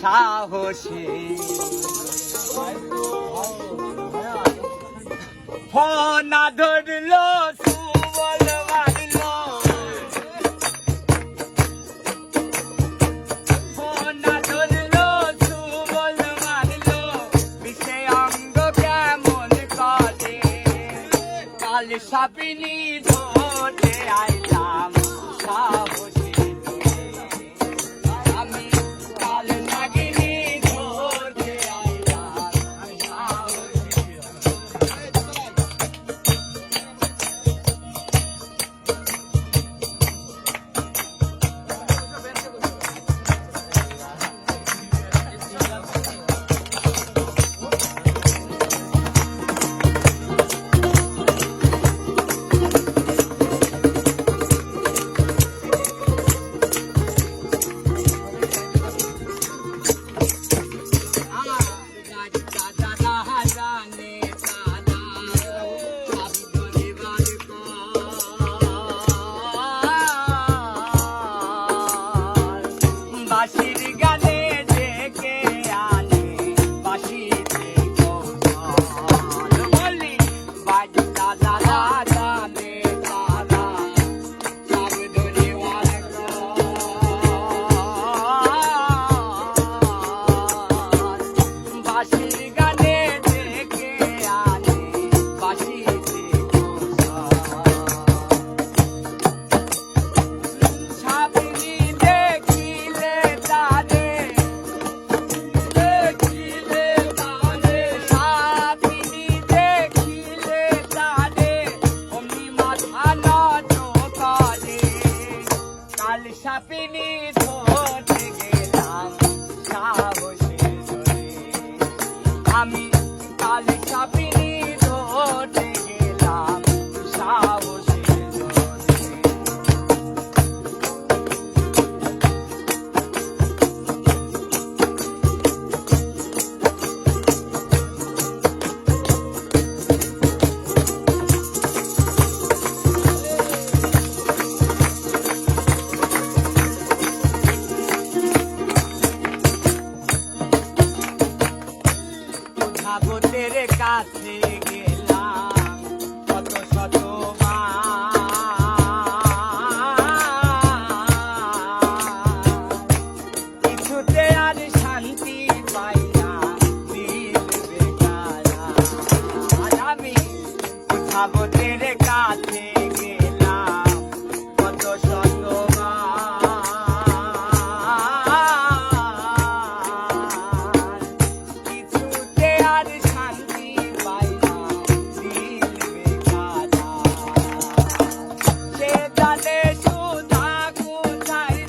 সাহসে ফোনা ধরলো সুবল মারলো ফোনা ধরলো সুবল মারলো বিষে অঙ্গ কেমন করে কাল সাপিনী ধরতে আইলাম সাহসে আমি কাল নাগিনী ধরতে আইলাম বাঁশির গানে ডেকে আনে বাঁশিতে বলি বাজতা দাদা জানে দাদা সব ধরিবার বাঁশির গানে ডেকে আনে বাঁশিতে সাপিনী দেখিলে তারে সাপিনী দেখিলে তারে অমনি মাথা নত করে কাল সাপিনী ধরতে গেলাম সাহসে ধরে আমি কাল সাপিনী ধরতে গেলাম সাহসে ধরে ভাগবতের কাছে গেলাম কত শত কিছুতে আর শান্তি পাই না দিল বেচারা আমি ভাগবতের কাছে গেলাম কত শত কিছুতে আর শান্তি পাই না দিল বেচারা সে জানে সুধা কোথায়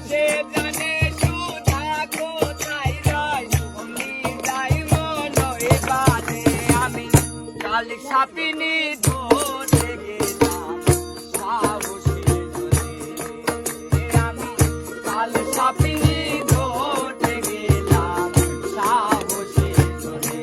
সে জানে সুধা কোথায় রয় অমনি যাই মনে বাদে আমি কাল সাপিনী ধরতে গেলাম সাহসে ধরে আমি কাল সাপিনী ধরতে গেলাম সাহসে ধরে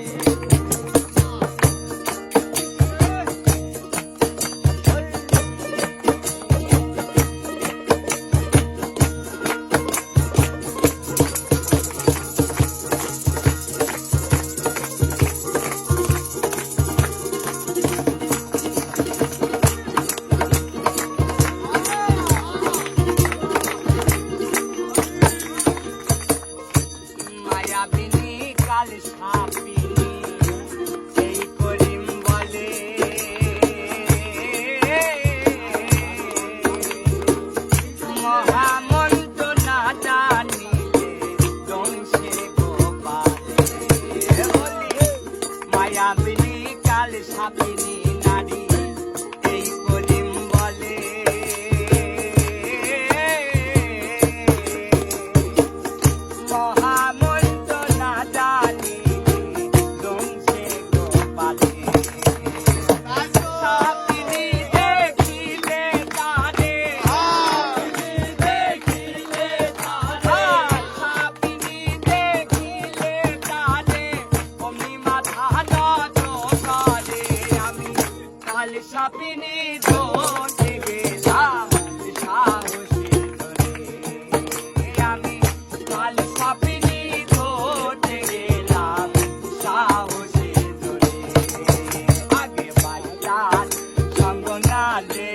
বালে